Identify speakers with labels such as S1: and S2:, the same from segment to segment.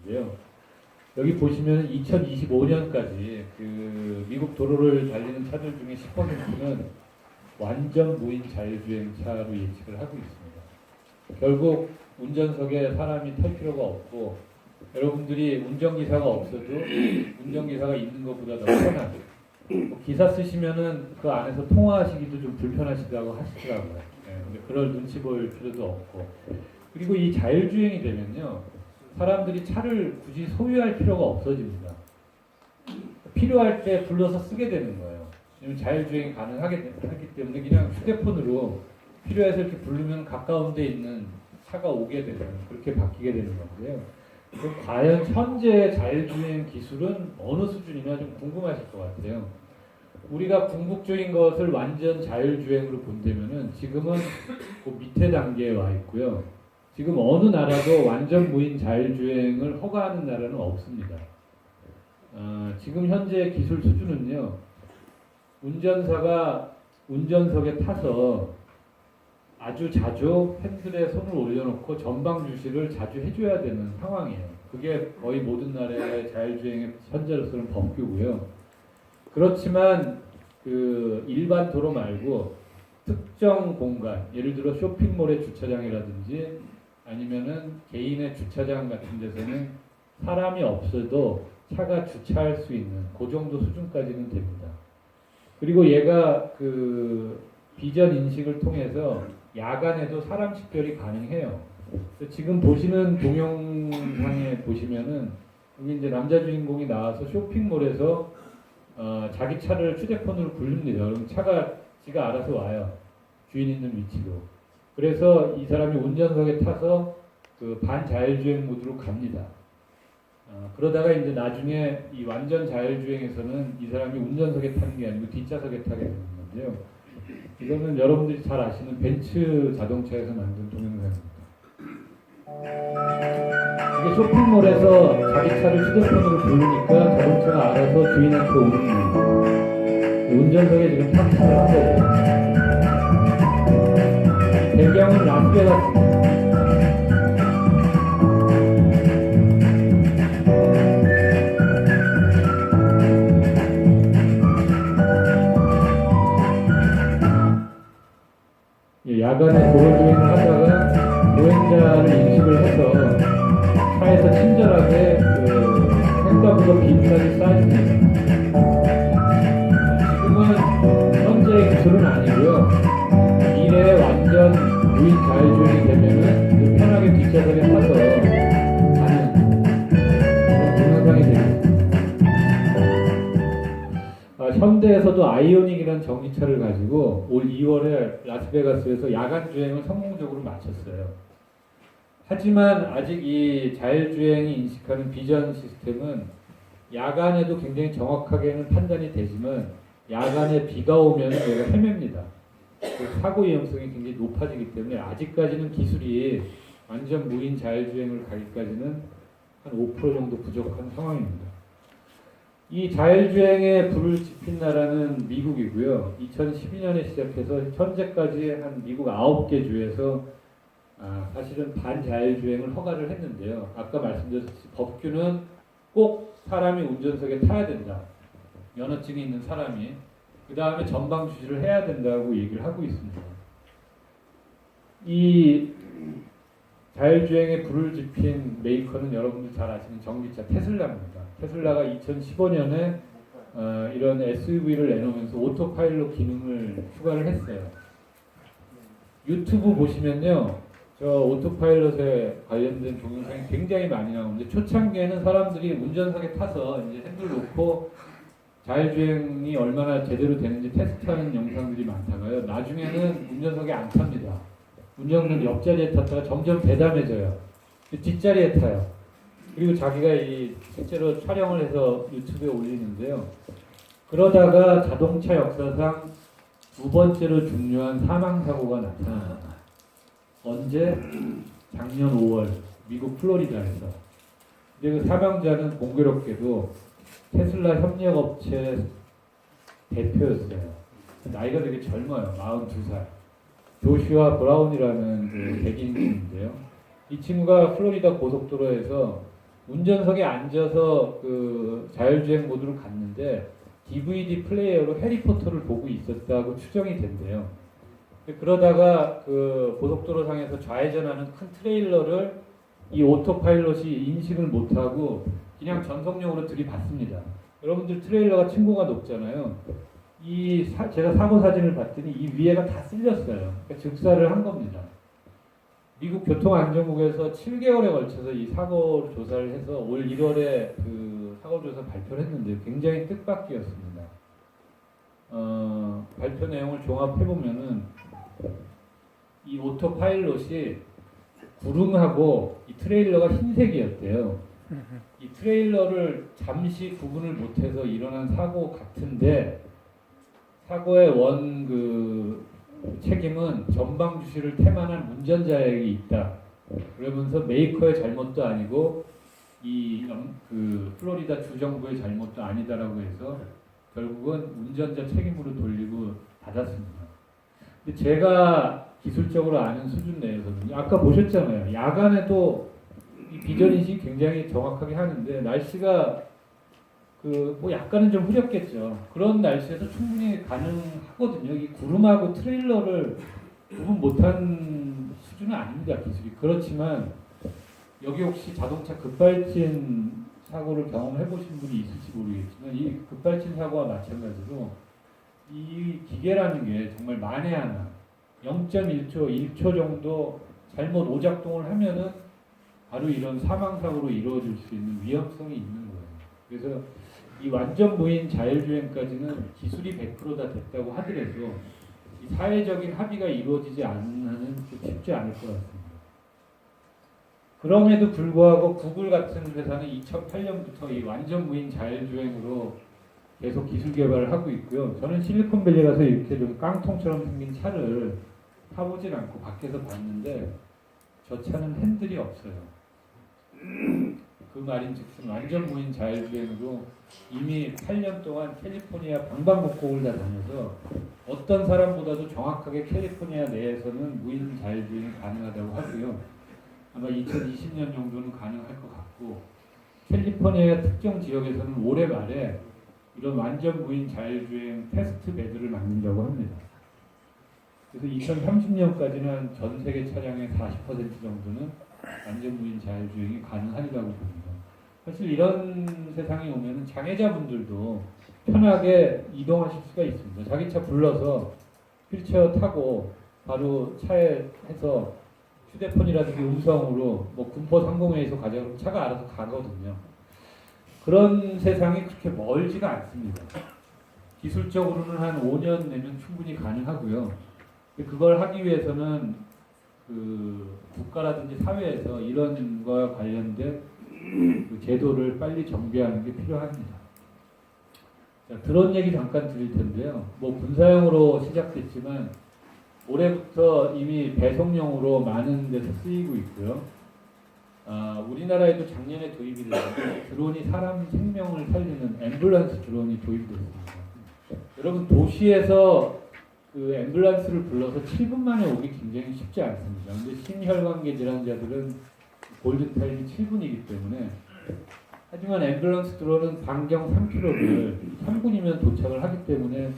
S1: 있는데요. 여기 보시면 2025년까지 그 미국 도로를 달리는 차들 중에 10%는 완전 무인 자율주행차로 예측을 하고 있습니다. 결국 운전석에 사람이 탈 필요가 없고 여러분들이 운전기사가 없어도 운전기사가 있는 것보다 더 편하게 뭐 기사 쓰시면은 그 안에서 통화하시기도 좀 불편하시다고 하시더라고요. 근데 그럴 눈치 보일 필요도 없고 그리고 이 자율주행이 되면요 사람들이 차를 굳이 소유할 필요가 없어집니다. 필요할 때 불러서 쓰게 되는 거예요. 왜냐면 자율주행이 가능하기 때문에 그냥 휴대폰으로 필요해서 이렇게 부르면 가까운 데 있는 차가 오게 되는 그렇게 바뀌게 되는 건데요. 그럼 과연 현재 자율주행 기술은 어느 수준이냐 좀 궁금하실 것 같아요. 우리가 궁극적인 것을 완전 자율주행으로 본다면은 지금은 그 밑에 단계에 와 있고요. 지금 어느 나라도 완전 무인 자율주행을 허가하는 나라는 없습니다. 지금 현재 기술 수준은요. 운전사가 운전석에 타서 아주 자주 핸들에 손을 올려놓고 전방 주시를 자주 해줘야 되는 상황이에요. 그게 거의 모든 나라의 자율주행의 현재로서는 법규고요. 그렇지만 그 일반 도로 말고 특정 공간, 예를 들어 쇼핑몰의 주차장이라든지 아니면은 개인의 주차장 같은 데서는 사람이 없어도 차가 주차할 수 있는 그 정도 수준까지는 됩니다. 그리고 얘가 그 비전 인식을 통해서 야간에도 사람 식별이 가능해요. 지금 보시는 동영상에 보시면은 여기 이제 남자 주인공이 나와서 쇼핑몰에서 자기 차를 휴대폰으로 부릅니다. 그럼 차가 지가 알아서 와요. 주인 있는 위치로. 그래서 이 사람이 운전석에 타서 그 반자율주행 모드로 갑니다. 그러다가 이제 나중에 이 완전 자율주행에서는 이 사람이 운전석에 타는 게 아니고 뒷좌석에 타게 되는 건데요. 이거는 여러분들이 잘 아시는 벤츠 자동차에서 만든 동영상입니다. 이게 쇼핑몰에서 자기 차를 휴대폰으로 부르니까 자동차가 알아서 주인한테 오는 거예요. 운전석에 지금 탑승을 한 거고요. 배경은 라스베가스입니다. 야간에 도로주행을 하다가 보행자를 인식을 해서 차에서 친절하게 생각보다 비까지 쌓아줍니다. 지금은 현재의 기술은 아니고요. 미래에 완전 무인 자율주행이 되면은 편하게 뒷좌석에 타서 가는 그런 동영상이 되겠습니다. 현대에서도 아이오닉이라는 전기차를 가지고 올 2월에 라스베가스에서 야간 주행을 성공적으로 마쳤어요. 하지만 아직 이 자율주행이 인식하는 비전 시스템은 야간에도 굉장히 정확하게는 판단이 되지만 야간에 비가 오면 얘가 헤맵니다. 사고 위험성이 굉장히 높아지기 때문에 아직까지는 기술이 완전 무인 자율주행을 가기까지는 한 5% 정도 부족한 상황입니다. 이 자율주행에 불을 지핀 나라는 미국이고요. 2012년에 시작해서 현재까지 한 미국 9개 주에서 사실은 반자율주행을 허가를 했는데요. 아까 말씀드렸듯이 법규는 꼭 사람이 운전석에 타야 된다. 면허증이 있는 사람이. 그 다음에 전방 주시를 해야 된다고 얘기를 하고 있습니다. 이 자율주행에 불을 지핀 메이커는 여러분들 잘 아시는 전기차 테슬라입니다. 테슬라가 2015년에 이런 SUV를 내놓으면서 오토파일럿 기능을 추가를 했어요. 유튜브 보시면요. 저 오토파일럿에 관련된 동영상이 굉장히 많이 나오는데 초창기에는 사람들이 운전석에 타서 이제 핸들 놓고 자율주행이 얼마나 제대로 되는지 테스트하는 영상들이 많다가요. 나중에는 운전석에 안 탑니다. 운전석은 옆자리에 탔다가 점점 대담해져요. 뒷자리에 타요. 그리고 자기가 이 실제로 촬영을 해서 유튜브에 올리는데요. 그러다가 자동차 역사상 두 번째로 중요한 사망사고가 나타납니다. 언제? 작년 5월 미국 플로리다에서. 근데 그 사망자는 공교롭게도 테슬라 협력업체 대표였어요. 나이가 되게 젊어요. 42살. 조슈아 브라운이라는 그 백인인데요. 이 친구가 플로리다 고속도로에서 운전석에 앉아서 그 자율주행 모드로 갔는데 DVD 플레이어로 해리포터를 보고 있었다고 추정이 된대요. 그러다가 그 고속도로상에서 좌회전하는 큰 트레일러를 이 오토파일럿이 인식을 못하고 그냥 전속력으로 들이받습니다. 여러분들 트레일러가 층고가 높잖아요. 제가 사고 사진을 봤더니 이 위에가 다 쓸렸어요. 그러니까 즉사를 한 겁니다. 미국 교통안전국에서 7개월에 걸쳐서 이 사고 조사를 해서 올 1월에 그 사고 조사 발표를 했는데 굉장히 뜻밖이었습니다. 발표 내용을 종합해 보면은 이 오토파일럿이 구름하고 이 트레일러가 흰색이었대요. 이 트레일러를 잠시 구분을 못해서 일어난 사고 같은데 사고의 책임은 전방 주시를 태만한 운전자에게 있다. 그러면서 메이커의 잘못도 아니고 플로리다 주정부의 잘못도 아니다라고 해서 결국은 운전자 책임으로 돌리고 닫았습니다. 근데 제가 기술적으로 아는 수준 내에서는 아까 보셨잖아요. 야간에도 이 비전인식이 굉장히 정확하게 하는데 날씨가 약간은 좀 흐렸겠죠. 그런 날씨에서 충분히 가능하거든요. 이 구름하고 트레일러를 구분 못한 수준은 아닙니다. 기술이. 그렇지만 여기 혹시 자동차 급발진 사고를 경험해 보신 분이 있을지 모르겠지만 이 급발진 사고와 마찬가지로 이 기계라는 게 정말 만에 하나 0.1초, 1초 정도 잘못 오작동을 하면은 바로 이런 사망사고로 이루어질 수 있는 위험성이 있는 거예요. 그래서 이 완전 무인 자율주행까지는 기술이 100%다 됐다고 하더라도 이 사회적인 합의가 이루어지지 않는 한은 쉽지 않을 것 같습니다. 그럼에도 불구하고 구글 같은 회사는 2008년부터 이 완전 무인 자율주행으로 계속 기술 개발을 하고 있고요. 저는 실리콘밸리 가서 이렇게 좀 깡통처럼 생긴 차를 타보질 않고 밖에서 봤는데 저 차는 핸들이 없어요. 그 말인즉슨 완전 무인 자율주행으로 이미 8년 동안 캘리포니아 방방곡곡을 다 다녀서 어떤 사람보다도 정확하게 캘리포니아 내에서는 무인 자율주행이 가능하다고 하고요. 아마 2020년 정도는 가능할 것 같고 캘리포니아 특정 지역에서는 올해 말에 이런 완전 무인 자율주행 테스트 베드를 만든다고 합니다. 그래서 2030년까지는 전 세계 차량의 40% 정도는 완전 무인 자율주행이 가능하리라고 봅니다. 사실 이런 세상에 오면 장애자분들도 편하게 이동하실 수가 있습니다. 자기 차 불러서 휠체어 타고 바로 차에 해서 휴대폰이라든지 음성으로 군포 상공회의소 가자 그러면 차가 알아서 가거든요. 그런 세상이 그렇게 멀지가 않습니다. 기술적으로는 한 5년 내면 충분히 가능하고요. 그걸 하기 위해서는 국가라든지 사회에서 이런 거와 관련된 제도를 빨리 정비하는 게 필요합니다. 자, 드론 얘기 잠깐 드릴 텐데요. 군사용으로 시작됐지만 올해부터 이미 배송용으로 많은 데서 쓰이고 있고요. 우리나라에도 작년에 도입이 됐는데 드론이 사람 생명을 살리는 앰뷸런스 드론이 도입이 됐습니다. 여러분 도시에서 앰뷸런스를 불러서 7분 만에 오기 굉장히 쉽지 않습니다. 근데 심혈관계 질환자들은 골든타임이 7분이기 때문에 하지만 앰뷸런스 드론은 반경 3km를 3분이면 도착을 하기 때문에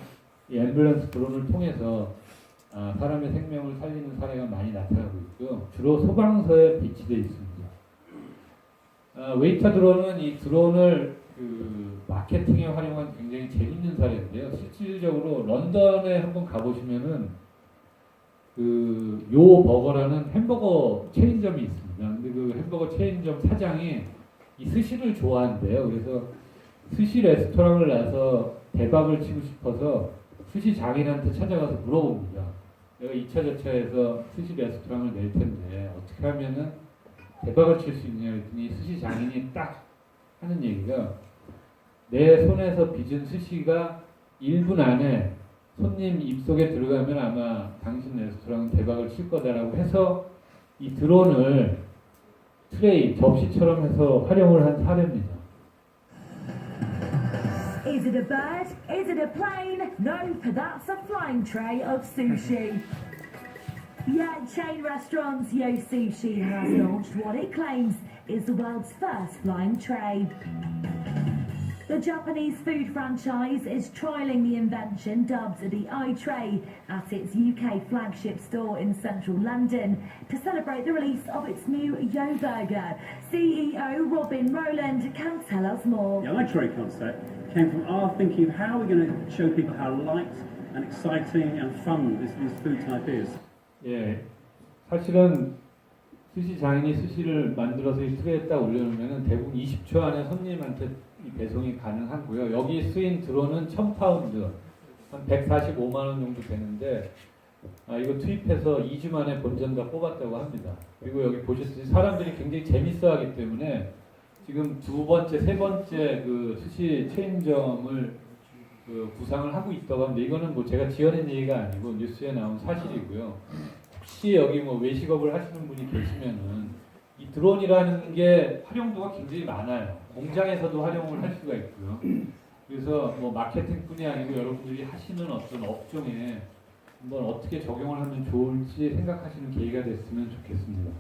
S1: 이 앰뷸런스 드론을 통해서 사람의 생명을 살리는 사례가 많이 나타나고 있고요. 주로 소방서에 비치되어 있습니다. 웨이터 드론은 이 드론을 마케팅에 활용한 굉장히 재밌는 사례인데요. 실질적으로 런던에 한번 가보시면은 요 버거라는 햄버거 체인점이 있습니다. 근데 그 햄버거 체인점 사장이 이 스시를 좋아한대요. 그래서 스시 레스토랑을 나서 대박을 치고 싶어서 스시 장인한테 찾아가서 물어봅니다. 내가 2차 저차에서 스시 레스토랑을 낼 텐데 어떻게 하면은 대박을 칠 수 있냐 했더니 스시 장인이 딱 하는 얘기가 내 손에서 빚은 스시가 1분 안에 손님 입속에 들어가면 아마 당신 레스토랑은 대박을 칠 거다라고 해서 이 드론을 트레이, 접시처럼 해서 활용을 한 사례입니다.
S2: Is it a bird? Is it a plane? No, that's a flying tray of sushi. Yeah, chain restaurants Yo Sushi has launched what it claims is the world's first flying tray. The Japanese food franchise is trialling the invention dubbed the iTray at its UK flagship store in central London to celebrate the release of its new Yo Burger. CEO Robin Rowland can tell us more.
S3: The iTray concept came from our thinking of how we're going to show people how light and exciting and fun this food type is.
S1: 예, 사실은 스시 장인이 스시를 만들어서 이 트레이에 딱 올려놓으면 대부분 20초 안에 손님한테 이 배송이 가능하고요. 여기 쓰인 드론은 1000파운드, 한 145만 원 정도 되는데 이거 투입해서 2주 만에 본전 다 뽑았다고 합니다. 그리고 여기 보셨듯이 사람들이 굉장히 재밌어하기 때문에 지금 두 번째, 세 번째 그 스시 체인점을 구상을 하고 있다고 하는데 이거는 뭐 제가 지어낸 얘기가 아니고 뉴스에 나온 사실이고요. 혹시 여기 뭐 외식업을 하시는 분이 계시면은 이 드론이라는 게 활용도가 굉장히 많아요. 공장에서도 활용을 할 수가 있고요. 그래서 뭐 마케팅뿐이 아니고 여러분들이 하시는 어떤 업종에 한번 어떻게 적용을 하면 좋을지 생각하시는 계기가 됐으면 좋겠습니다.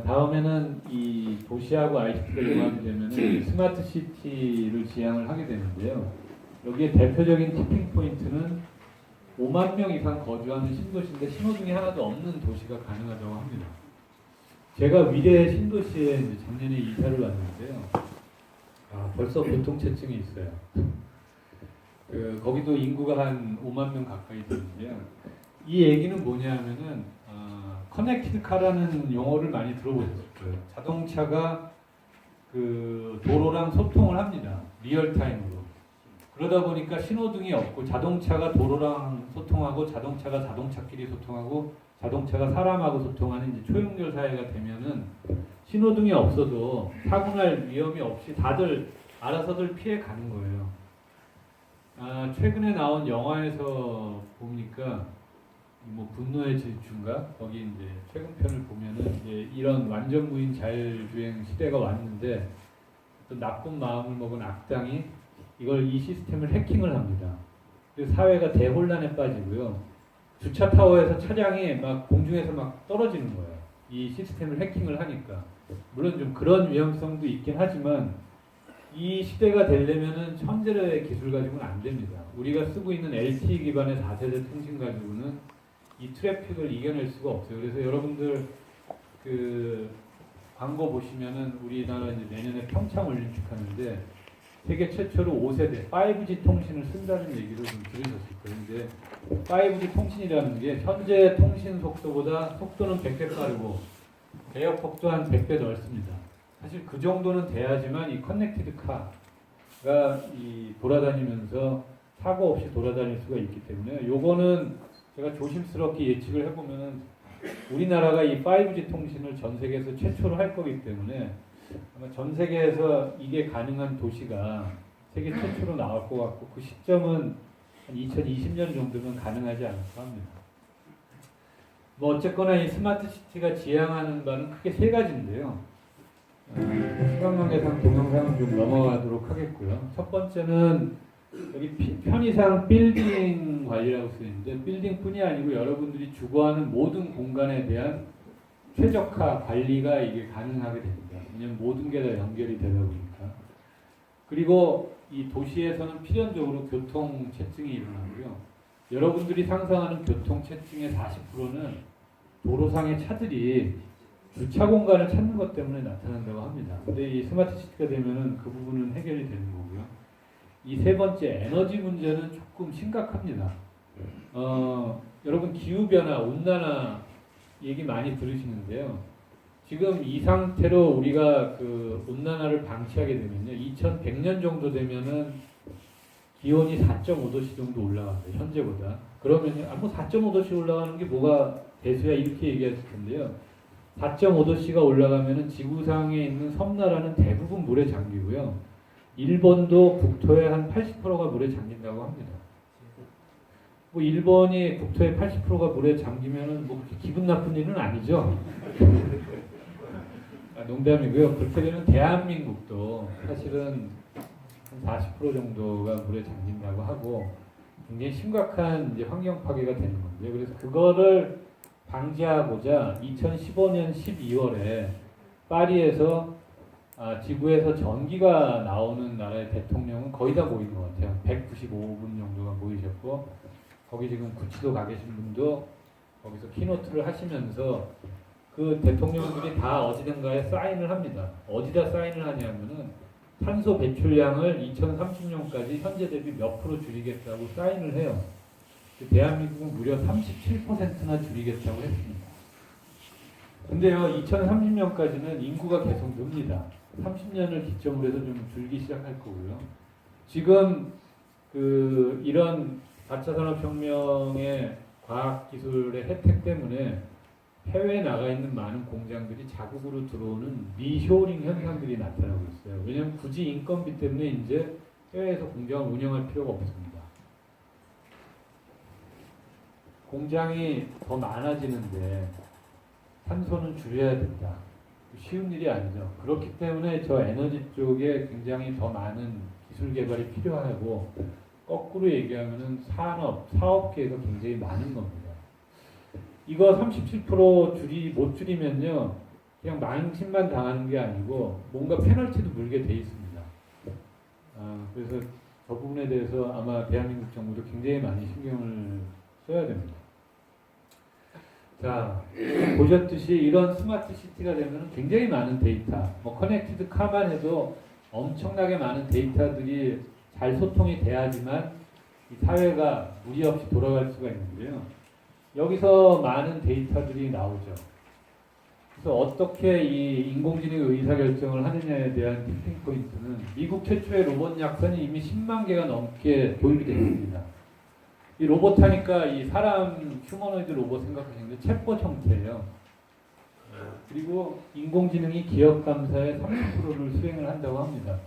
S1: 다음에는 이 도시하고 ICT가 융합되면 스마트 시티를 지향을 하게 되는데요. 여기에 대표적인 티핑 포인트는 5만 명 이상 거주하는 신도시인데 신호등이 하나도 없는 도시가 가능하다고 합니다. 제가 위례 신도시에 이제 작년에 이사를 왔는데요. 벌써 교통체증이 있어요. 거기도 인구가 한 5만 명 가까이 되는데요. 이 얘기는 뭐냐면은 커넥티드 카라는 용어를 많이 들어보셨을 거예요. 자동차가 그 도로랑 소통을 합니다. 리얼타임으로. 그러다 보니까 신호등이 없고 자동차가 도로랑 소통하고 자동차가 자동차끼리 소통하고 자동차가 사람하고 소통하는 이제 초연결 사회가 되면은 신호등이 없어도 사고 날 위험이 없이 다들 알아서들 피해 가는 거예요. 최근에 나온 영화에서 보니까 뭐 분노의 질주인가 거기 이제 최근 편을 보면은 이제 이런 완전 무인 자율주행 시대가 왔는데 또 나쁜 마음을 먹은 악당이 이 시스템을 해킹을 합니다. 그래서 사회가 대혼란에 빠지고요. 주차 타워에서 차량이 막 공중에서 막 떨어지는 거예요. 이 시스템을 해킹을 하니까. 물론 좀 그런 위험성도 있긴 하지만 이 시대가 되려면은 현재의 기술 가지고는 안 됩니다. 우리가 쓰고 있는 LTE 기반의 4세대 통신 가지고는 이 트래픽을 이겨낼 수가 없어요. 그래서 여러분들 그 광고 보시면은 우리나라 이제 내년에 평창 올림픽 하는데 세계 최초로 5세대 5G 통신을 쓴다는 얘기를 좀 들으셨을 거예요. 근데 5G 통신이라는 게 현재 통신 속도보다 속도는 100배 빠르고 대역폭도 한 100배 넓습니다. 사실 그 정도는 돼야지만 이 커넥티드 카가 이 돌아다니면서 사고 없이 돌아다닐 수가 있기 때문에 요거는 제가 조심스럽게 예측을 해보면은 우리나라가 이 5G 통신을 전 세계에서 최초로 할 거기 때문에 아마 전 세계에서 이게 가능한 도시가 세계 최초로 나올 것 같고 그 시점은 한 2020년 정도면 가능하지 않을까 합니다. 뭐 어쨌거나 이 스마트 시티가 지향하는 바는 크게 세 가지인데요. 시간관계상 동영상은 좀 넘어가도록 하겠고요. 첫 번째는 여기 편의상 빌딩 관리라고 쓰이는데 빌딩뿐이 아니고 여러분들이 주거하는 모든 공간에 대한 최적화 관리가 이게 가능하게 됩니다. 왜냐하면 모든 게 다 연결이 되다 보니까. 그리고 이 도시에서는 필연적으로 교통체증이 일어나고요. 여러분들이 상상하는 교통체증의 40%는 도로상의 차들이 주차 공간을 찾는 것 때문에 나타난다고 합니다. 근데 이 스마트 시티가 되면은 그 부분은 해결이 되는 거고요. 이 세 번째 에너지 문제는 조금 심각합니다. 여러분 기후변화, 온난화 얘기 많이 들으시는데요. 지금 이 상태로 우리가 그 온난화를 방치하게 되면요. 2100년 정도 되면은 기온이 4.5도씨 정도 올라갑니다. 현재보다. 그러면요. 뭐 4.5도씨 올라가는 게 뭐가 대수야 이렇게 얘기하실 텐데요. 4.5도씨가 올라가면은 지구상에 있는 섬나라는 대부분 물에 잠기고요. 일본도 국토의 한 80%가 물에 잠긴다고 합니다. 뭐 일본이 국토의 80%가 물에 잠기면은 뭐 그렇게 기분 나쁜 일은 아니죠. 농담이고요. 그렇게 되면 대한민국도 사실은 한 40% 정도가 물에 잠긴다고 하고 굉장히 심각한 이제 환경 파괴가 되는 건데 그래서 그거를 방지하고자 2015년 12월에 파리에서 지구에서 전기가 나오는 나라의 대통령은 거의 다 모인 것 같아요. 195분 정도가 모이셨고 거기 지금 구치도 가 계신 분도 거기서 키노트를 하시면서 그 대통령들이 다 어디든가에 사인을 합니다. 어디다 사인을 하냐면은 탄소 배출량을 2030년까지 현재 대비 몇 프로 줄이겠다고 사인을 해요. 대한민국은 무려 37%나 줄이겠다고 했습니다. 근데요, 2030년까지는 인구가 계속 늡니다. 30년을 기점으로 해서 좀 줄기 시작할 거고요. 지금 이런 4차 산업혁명의 과학기술의 혜택 때문에 해외에 나가 있는 많은 공장들이 자국으로 들어오는 리쇼링 현상들이 나타나고 있어요. 왜냐하면 굳이 인건비 때문에 이제 해외에서 공장을 운영할 필요가 없습니다. 공장이 더 많아지는데 탄소는 줄여야 된다. 쉬운 일이 아니죠. 그렇기 때문에 저 에너지 쪽에 굉장히 더 많은 기술 개발이 필요하고 거꾸로 얘기하면은 사업계에서 굉장히 많은 겁니다. 이거 37% 못 줄이면요, 그냥 망신만 당하는 게 아니고 뭔가 페널티도 물게 돼 있습니다. 그래서 저 부분에 대해서 아마 대한민국 정부도 굉장히 많이 신경을 써야 됩니다. 자, 보셨듯이 이런 스마트 시티가 되면 굉장히 많은 데이터, 커넥티드 카만 해도 엄청나게 많은 데이터들이 잘 소통이 돼야지만 이 사회가 무리 없이 돌아갈 수가 있는데요. 여기서 많은 데이터들이 나오죠. 그래서 어떻게 이 인공지능의 의사결정을 하느냐에 대한 티핑 포인트는 미국 최초의 로봇 약선이 이미 10만 개가 넘게 도입이 되어 있습니다. 이 로봇 하니까 이 사람 휴머노이드 로봇 생각하시는데 챗봇 형태예요. 그리고 인공지능이 기업 감사의 30%를 수행을 한다고 합니다.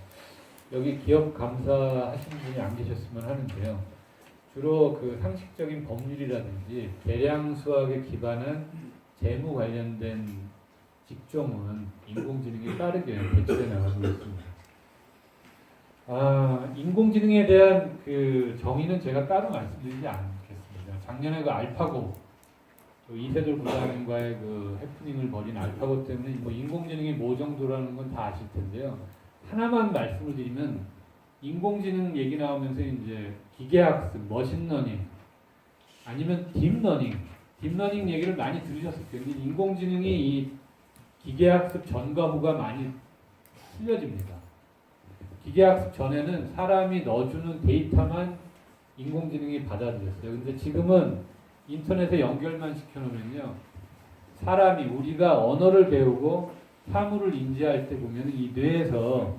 S1: 여기 기업 감사 하시는 분이 안 계셨으면 하는데요. 주로 그 상식적인 법률이라든지 계량 수학에 기반한 재무 관련된 직종은 인공지능이 빠르게 배출해 나가고 있습니다. 인공지능에 대한 그 정의는 제가 따로 말씀드리지 않겠습니다. 작년에 그 알파고, 이세돌 부장님과의 그 해프닝을 벌인 알파고 때문에 인공지능이 뭐 정도라는 건 다 아실 텐데요. 하나만 말씀을 드리면 인공지능 얘기 나오면서 이제 기계학습, 머신러닝, 아니면 딥러닝 얘기를 많이 들으셨을 텐데 인공지능이 이 기계학습 전 과부가 많이 틀려집니다. 기계학습 전에는 사람이 넣어주는 데이터만 인공지능이 받아들였어요. 근데 지금은 인터넷에 연결만 시켜놓으면요, 우리가 언어를 배우고 사물을 인지할 때 보면 이 뇌에서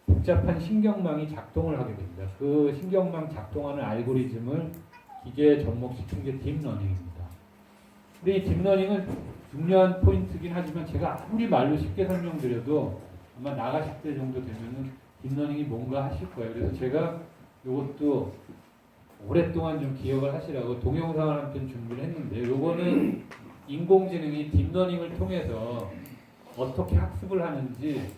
S1: 복잡한 신경망이 작동을 하게 됩니다. 그 신경망 작동하는 알고리즘을 기계에 접목시킨 게 딥러닝입니다. 근데 이 딥러닝은 중요한 포인트긴 하지만 제가 아무리 말로 쉽게 설명드려도 아마 나가실 때 정도 되면은 딥러닝이 뭔가 하실 거예요. 그래서 제가 이것도 오랫동안 좀 기억을 하시라고 동영상을 한 편 준비를 했는데, 요거는 인공지능이 딥러닝을 통해서 어떻게 학습을 하는지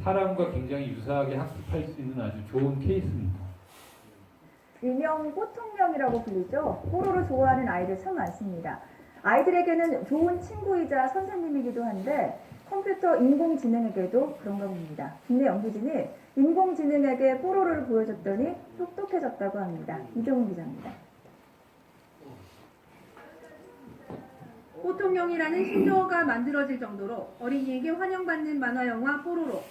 S1: 사람과 굉장히 유사하게 학습할 수 있는 아주 좋은 케이스입니다.
S4: 일명 뽀통령이라고 불리죠. 뽀로로 좋아하는 아이들 참 많습니다. 아이들에게는 좋은 친구이자 선생님이기도 한데 컴퓨터 인공지능에게도 그런가 봅니다. 국내 연구진이 인공지능에게 뽀로로를 보여줬더니 똑똑해졌다고 합니다. 이정훈 기자입니다.
S5: 뽀통령이라는 신조어가 만들어질 정도로 어린이에게 환영받는 만화영화 뽀로로.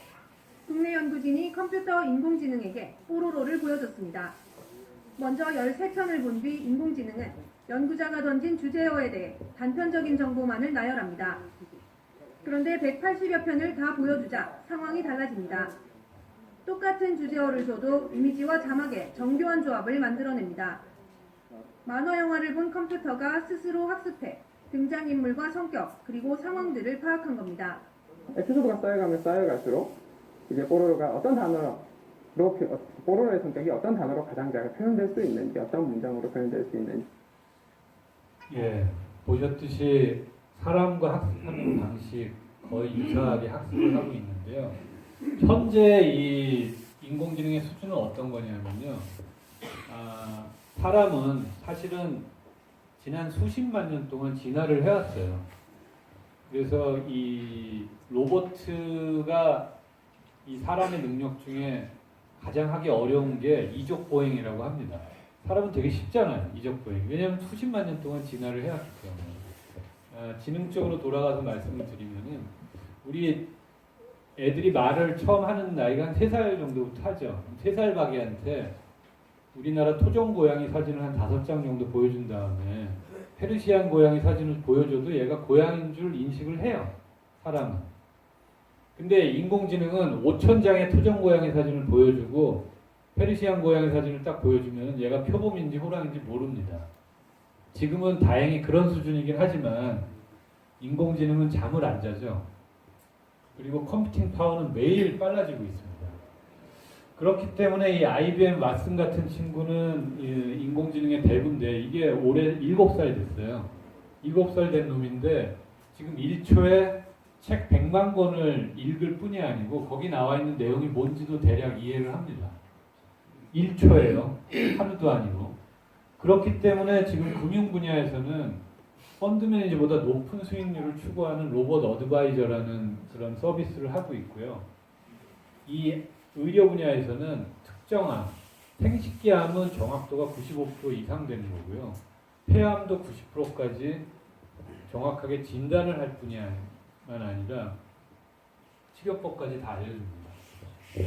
S5: 국내 연구진이 컴퓨터 인공지능에게 뽀로로를 보여줬습니다. 먼저 13편을 본 뒤 인공지능은 연구자가 던진 주제어에 대해 단편적인 정보만을 나열합니다. 그런데 180여 편을 다 보여주자 상황이 달라집니다. 똑같은 주제어를 줘도 이미지와 자막의 정교한 조합을 만들어냅니다. 만화영화를 본 컴퓨터가 스스로 학습해 등장인물과 성격, 그리고 상황들을 파악한 겁니다.
S6: 에피소드가 쌓여가면 쌓여갈수록 이제 뽀로로가 어떤 단어로, 뽀로로의 성격이 어떤 단어로 가장 잘 표현될 수 있는지, 어떤 문장으로 표현될 수 있는지.
S1: 예, 보셨듯이 사람과 학습하는 방식 거의 유사하게 학습을 하고 있는데요. 현재 이 인공지능의 수준은 어떤 거냐면요. 사람은 사실은 지난 수십만 년 동안 진화를 해왔어요. 그래서 이 로봇가 이 사람의 능력 중에 가장 하기 어려운 게 이족 보행이라고 합니다. 사람은 되게 쉽잖아요, 이족 보행. 왜냐하면 수십만 년 동안 진화를 해왔기 때문에. 지능적으로 돌아가서 말씀을 드리면은 우리 애들이 말을 처음 하는 나이가 한 3살 정도부터 하죠. 3살 박이한테 우리나라 토종 고양이 사진을 한 5장 정도 보여준 다음에 페르시안 고양이 사진을 보여줘도 얘가 고양이인 줄 인식을 해요, 사람은. 근데 인공지능은 5,000장의 토종 고양이 사진을 보여주고 페르시안 고양이 사진을 딱 보여주면 얘가 표범인지 호랑인지 모릅니다. 지금은 다행히 그런 수준이긴 하지만 인공지능은 잠을 안 자죠. 그리고 컴퓨팅 파워는 매일 빨라지고 있습니다. 그렇기 때문에 이 IBM 왓슨 같은 친구는 인공지능의 대부인데 이게 올해 7살 됐어요. 7살 된 놈인데 지금 1초에 책 100만 권을 읽을 뿐이 아니고 거기 나와 있는 내용이 뭔지도 대략 이해를 합니다. 1초예요. 하루도 아니고. 그렇기 때문에 지금 금융 분야에서는 펀드 매니저보다 높은 수익률을 추구하는 로봇 어드바이저라는 그런 서비스를 하고 있고요. 이 의료 분야에서는 특정암, 생식기암은 정확도가 95% 이상 되는 거고요. 폐암도 90%까지 정확하게 진단을 할 뿐만 아니라 치료법까지 다 알려줍니다.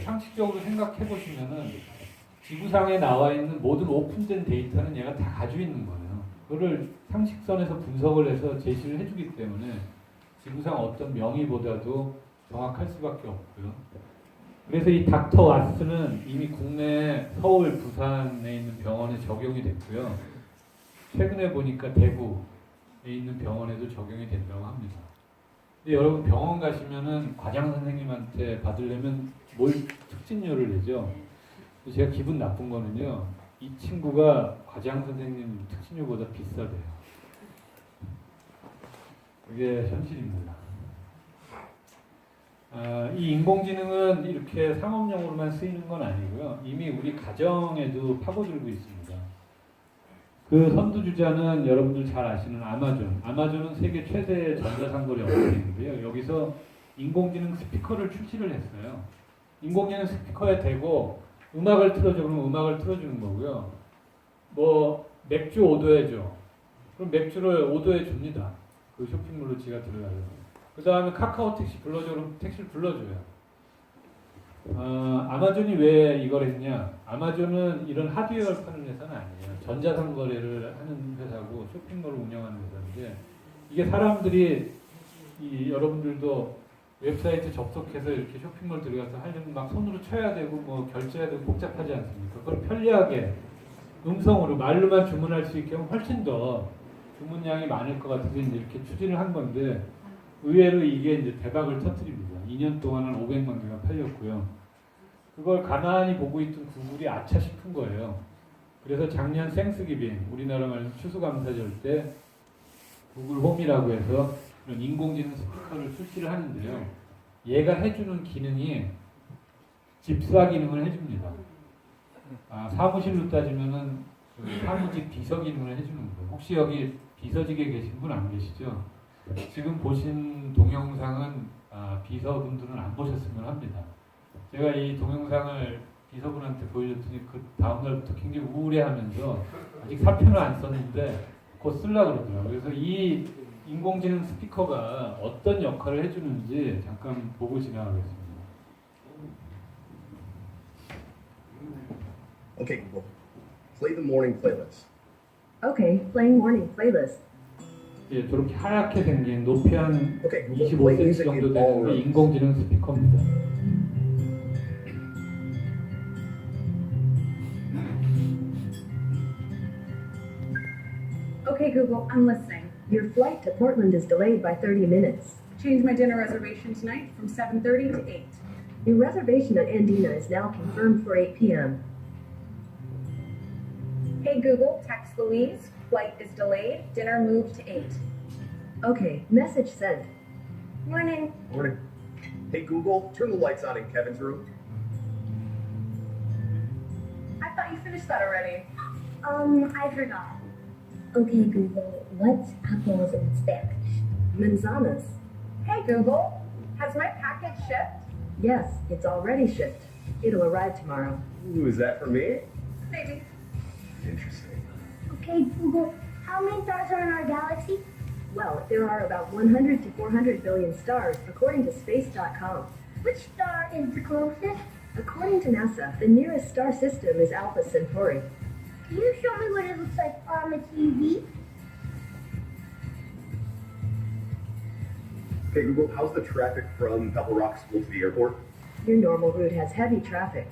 S1: 상식적으로 생각해 보시면은 지구상에 나와 있는 모든 오픈된 데이터는 얘가 다 가지고 있는 거예요. 그거를 상식선에서 분석을 해서 제시를 해주기 때문에 지구상 어떤 명의보다도 정확할 수밖에 없고요. 그래서 이 닥터 왓슨은 이미 국내 서울, 부산에 있는 병원에 적용이 됐고요. 최근에 보니까 대구에 있는 병원에도 적용이 된다고 합니다. 근데 여러분 병원 가시면은 과장 선생님한테 받으려면 뭘 특진료를 내죠. 제가 기분 나쁜 거는요. 이 친구가 과장 선생님 특진료보다 비싸대요. 그게 현실입니다. 이 인공지능은 이렇게 상업용으로만 쓰이는 건 아니고요. 이미 우리 가정에도 파고들고 있습니다. 그 선두주자는 여러분들 잘 아시는 아마존. 아마존은 세계 최대의 전자상거래 업체인데요. 여기서 인공지능 스피커를 출시를 했어요. 인공지능 스피커에 대고 음악을 틀어줘 그러면 음악을 틀어주는 거고요. 뭐 맥주 5도에 줘. 그럼 맥주를 5도에 줍니다. 그 쇼핑몰로 지가 들어가요. 그 다음에 카카오 택시 불러줘 그러면 택시를 불러줘요. 아마존이 왜 이걸 했냐? 아마존은 이런 하드웨어를 파는 회사는 아니에요. 전자상거래를 하는 회사고 쇼핑몰을 운영하는 회사인데 이게 사람들이 여러분들도 웹사이트 접속해서 이렇게 쇼핑몰 들어가서 하려면 막 손으로 쳐야 되고 뭐 결제해야 되고 복잡하지 않습니까? 그걸 편리하게 음성으로 말로만 주문할 수 있게 하면 훨씬 더 주문량이 많을 것 같아서 이제 이렇게 추진을 한 건데 의외로 이게 이제 대박을 터뜨립니다. 2년 동안은 500만 개가 팔렸고요. 그걸 가만히 보고 있던 구글이 아차 싶은 거예요. 그래서 작년 생스기빙 우리나라 말로 추수감사절 때 구글 홈이라고 해서 이런 인공지능 스피커를 출시를 하는데요. 얘가 해주는 기능이 집사 기능을 해줍니다. 사무실로 따지면은 사무직 비서 기능을 해주는 거예요. 혹시 여기 비서직에 계신 분 안 계시죠? 지금 보신 동영상은 비서분들은 안 보셨으면 합니다. 제가 이 동영상을 비서분한테 보여줬더니 그 다음날부터 굉장히 우울해하면서 아직 사표는 안 썼는데 곧 쓰려고 그러더라고요. 그래서 이 인공지능 스피커가 어떤 역할을 해주는지 잠깐 보고 지나가겠습니다.
S7: Okay, Google. Play the morning playlist.
S2: Okay, playing morning playlist.
S1: 예, 저렇게 하얗게 생긴 높이 한
S7: Okay, Google. Play
S1: 25cm
S7: music
S1: 정도
S7: in all
S1: 되는 게
S7: rooms.
S1: 인공지능 스피커입니다.
S2: Okay, Google, I'm listening. Your flight to Portland is delayed by 30 minutes.
S5: Change my dinner reservation tonight from 7:30 to 8.
S2: Your reservation at Andina is now confirmed for 8 p.m.
S4: Hey Google, text Louise. Flight is delayed. Dinner moved to 8.
S2: Okay, message sent.
S4: Morning.
S7: Morning. Hey Google, turn the lights on in Kevin's room.
S4: I thought you finished that already.
S2: I forgot.
S8: Okay, Google, what's apples in Spanish?
S4: Manzanas. Hey Google, has my package shipped?
S9: Yes, it's already shipped. It'll arrive tomorrow.
S7: Ooh, is that for me?
S4: Maybe.
S7: Interesting.
S8: Okay, Google, how many stars are in our galaxy?
S9: Well, there are about 100 to 400 billion stars, according to Space.com.
S8: Which star is the closest?
S9: According to NASA, the nearest star system is Alpha Centauri.
S8: Can you show me what it looks like on the TV?
S7: Hey Google, how's the traffic from Pebble Rock School to the airport?
S9: Your normal route has heavy traffic.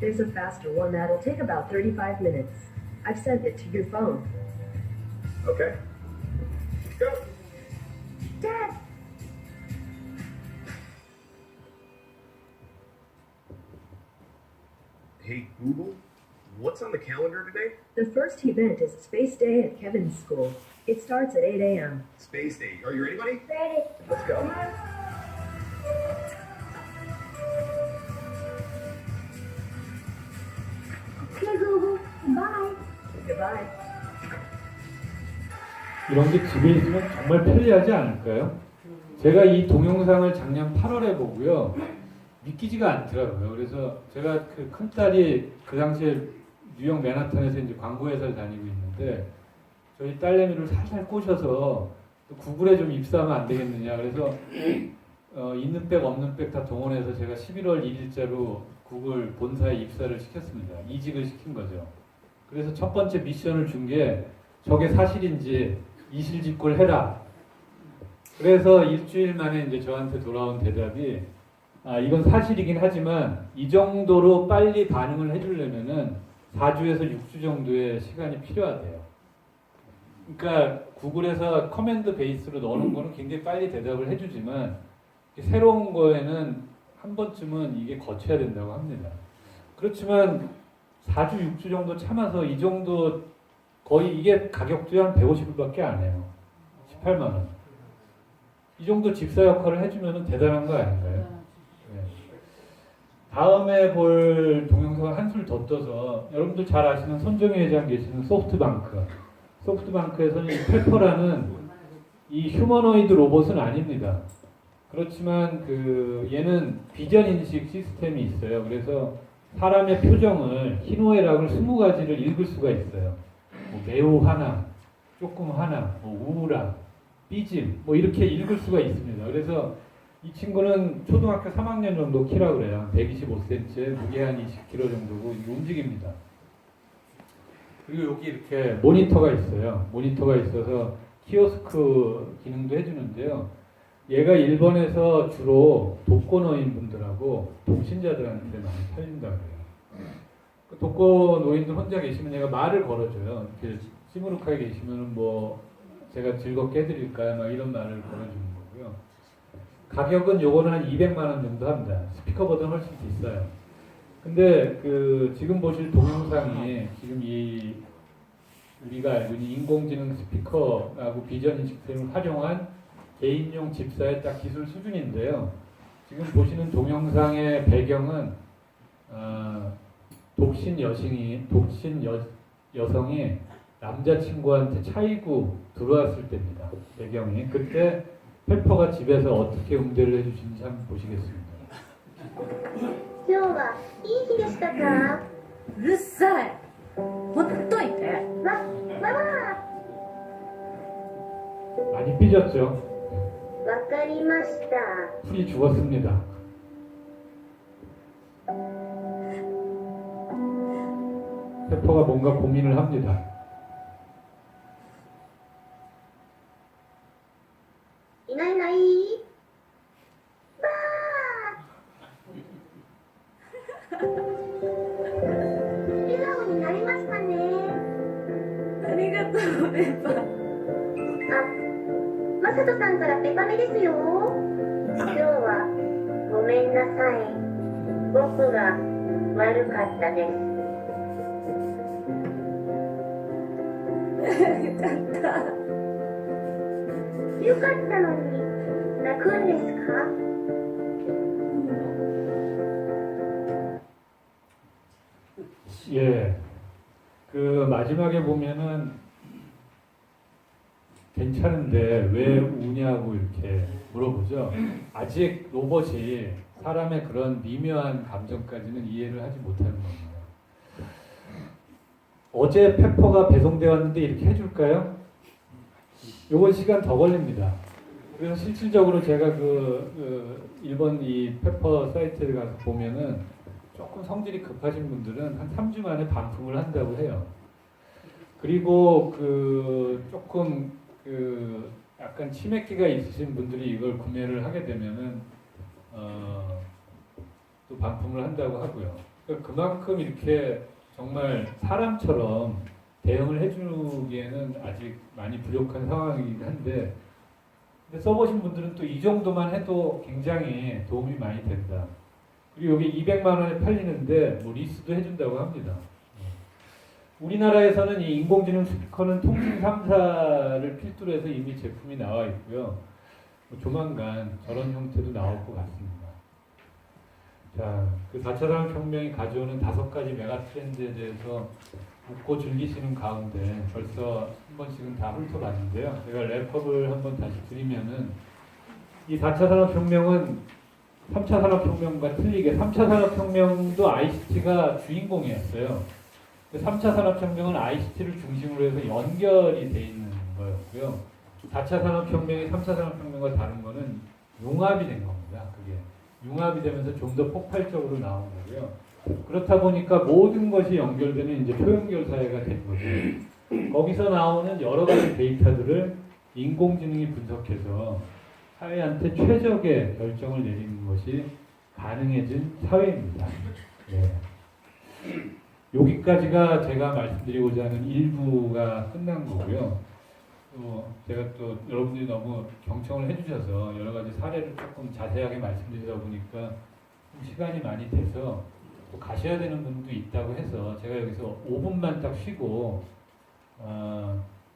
S9: There's a faster one that'll take about 35 minutes. I've sent it to your phone.
S7: Okay. Let's go.
S8: Dad,
S7: Hey Google, what's on the calendar today?
S9: The first event is Space Day at Kevin's school. It starts at 8 a.m.
S7: Space Day. Are you ready, buddy?
S8: ready.
S7: Let's go.
S8: Okay, Google, bye.
S9: Goodbye.
S1: 이런 게 집에 있으면 정말 편리하지 않을까요? 제가 이 동영상을 작년 8월에 보고요. 믿기지가 않더라고요. 그래서 제가 그 큰딸이 그 당시에 뉴욕 맨하탄에서 이제 광고회사를 다니고 있는데 저희 딸내미를 살살 꼬셔서 또 구글에 좀 입사하면 안 되겠느냐. 그래서 있는 백 없는 백 다 동원해서 제가 11월 1일자로 구글 본사에 입사를 시켰습니다. 이직을 시킨 거죠. 그래서 첫 번째 미션을 준 게 저게 사실인지 이실직고를 해라. 그래서 일주일 만에 이제 저한테 돌아온 대답이 이건 사실이긴 하지만 이 정도로 빨리 반응을 해주려면은 4주에서 6주 정도의 시간이 필요하대요. 그러니까 구글에서 커맨드 베이스로 넣는 거는 굉장히 빨리 대답을 해주지만 새로운 거에는 한 번쯤은 이게 거쳐야 된다고 합니다. 그렇지만 4주, 6주 정도 참아서 이 정도 거의 이게 가격도 한 150불밖에 안 해요. 18만 원. 이 정도 집사 역할을 해주면 대단한 거 아닌가요? 네. 다음에 볼 동영상을 한술 더 떠서 여러분들 잘 아시는 손정희 회장 계시는 소프트뱅크에서는 이 페퍼라는 이 휴머노이드 로봇은 아닙니다. 그렇지만 그 얘는 비전 인식 시스템이 있어요. 그래서 사람의 표정을 희노애락을 20가지를 읽을 수가 있어요. 뭐 매우 화남, 조금 화남, 뭐 우울함, 삐짐, 뭐 이렇게 읽을 수가 있습니다. 그래서 이 친구는 초등학교 3학년 정도 키라고 그래요. 125cm, 무게 한 20kg 정도고 움직입니다. 그리고 여기 이렇게 모니터가 있어요. 모니터가 있어서 키오스크 기능도 해주는데요. 얘가 일본에서 주로 독거노인 분들하고 독신자들한테 많이 팔린다고 해요. 그 독거노인들 혼자 계시면 얘가 말을 걸어줘요. 이렇게 시무룩하게 계시면 뭐 제가 즐겁게 해드릴까요? 막 이런 말을 걸어주는 거고요. 가격은 요거는 한 200만 원 정도 합니다. 스피커보다는 훨씬 비싸요. 근데 그 지금 보실 동영상이 지금 이 우리가 알고 있는 인공지능 스피커하고 비전 인식 시스템을 활용한 개인용 집사의 딱 기술 수준인데요. 지금 보시는 동영상의 배경은 독신 여성이 남자친구한테 차이고 들어왔을 때입니다. 배경이. 그때 페퍼가 집에서 어떻게 응대를 해주시는지 한번 보시겠습니다.
S8: 今日はいい日でしたか
S2: うるさい。ほっといて。
S8: ママ
S1: 많이 삐졌죠?
S8: わかりました
S1: 풀이 죽었습니다. 페퍼가 뭔가 고민을 합니다.
S8: いないいないばー笑顔になりましたね
S2: ありがとう、ペッパ。
S8: マサトさんからペパメですよ今日はごめんなさい僕が悪かったですよかったのに泣くんですか
S1: 예. 그 마지막에 보면은 괜찮은데 왜 우냐고 이렇게 물어보죠. 아직 로봇이 사람의 그런 미묘한 감정까지는 이해를 하지 못하는 겁니다. 어제 페퍼가 배송되어 왔는데 이렇게 해줄까요? 요건 시간 더 걸립니다. 그래서 실질적으로 제가 일본 이 페퍼 사이트에 가서 보면은 조금 성질이 급하신 분들은 한 3주 만에 반품을 한다고 해요. 그리고 조금 약간 치맥기가 있으신 분들이 이걸 구매를 하게 되면은 또 반품을 한다고 하고요. 그러니까 그만큼 이렇게 정말 사람처럼 대응을 해주기에는 아직 많이 부족한 상황이긴 한데, 근데 써보신 분들은 또 이 정도만 해도 굉장히 도움이 많이 된다. 그리고 여기 200만 원에 팔리는데 뭐 리스도 해준다고 합니다. 우리나라에서는 이 인공지능 스피커는 통신 3사를 필두로 해서 이미 제품이 나와 있고요. 뭐 조만간 저런 형태도 나올 것 같습니다. 자, 그 4차 산업혁명이 가져오는 5가지 메가 트렌드에 대해서 웃고 즐기시는 가운데 벌써 한 번씩은 다 훑어봤는데요. 제가 랩업을 한번 다시 드리면은 이 4차 산업혁명은 3차 산업혁명과 틀리게 3차 산업혁명도 ICT가 주인공이었어요. 3차 산업혁명은 ICT를 중심으로 해서 연결이 돼 있는 거였고요. 4차 산업혁명이 3차 산업혁명과 다른 거는 융합이 된 겁니다. 그게 융합이 되면서 좀 더 폭발적으로 나온 거고요. 그렇다 보니까 모든 것이 연결되는 이제 초연결 사회가 된 거죠. 거기서 나오는 여러 가지 데이터들을 인공지능이 분석해서 사회한테 최적의 결정을 내리는 것이 가능해진 사회입니다. 네. 여기까지가 제가 말씀드리고자 하는 일부가 끝난 거고요. 제가 또 여러분들이 너무 경청을 해주셔서 여러 가지 사례를 조금 자세하게 말씀드리다 보니까 좀 시간이 많이 돼서 또 가셔야 되는 분도 있다고 해서 제가 여기서 5분만 딱 쉬고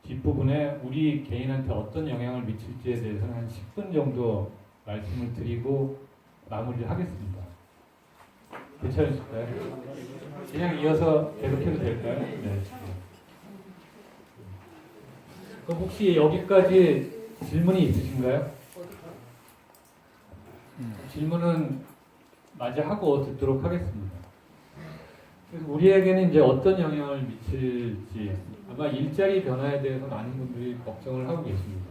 S1: 뒷부분에 우리 개인한테 어떤 영향을 미칠지에 대해서는 한 10분 정도 말씀을 드리고 마무리를 하겠습니다. 괜찮으실까요? 그냥 이어서 계속해도 될까요? 네. 그럼 혹시 여기까지 질문이 있으신가요? 질문은 마저 하고 듣도록 하겠습니다. 그래서 우리에게는 이제 어떤 영향을 미칠지 아마 일자리 변화에 대해서 많은 분들이 걱정을 하고 계십니다.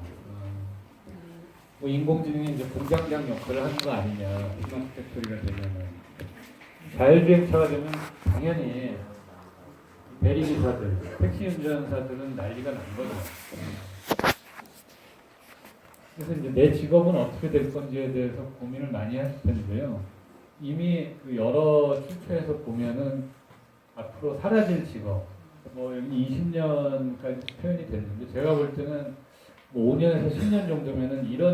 S1: 뭐 인공지능이 이제 공장장 역할을 하는 거 아니냐, 스마트 팩토리가 되면은. 자율주행차가 되면 당연히 대리기사들, 택시 운전사들은 난리가 난 거죠. 그래서 이제 내 직업은 어떻게 될 건지에 대해서 고민을 많이 하실 텐데요. 이미 그 여러 출처에서 보면은 앞으로 사라질 직업, 뭐 여기 20년까지 표현이 됐는데 제가 볼 때는 뭐 5년에서 10년 정도면은 이런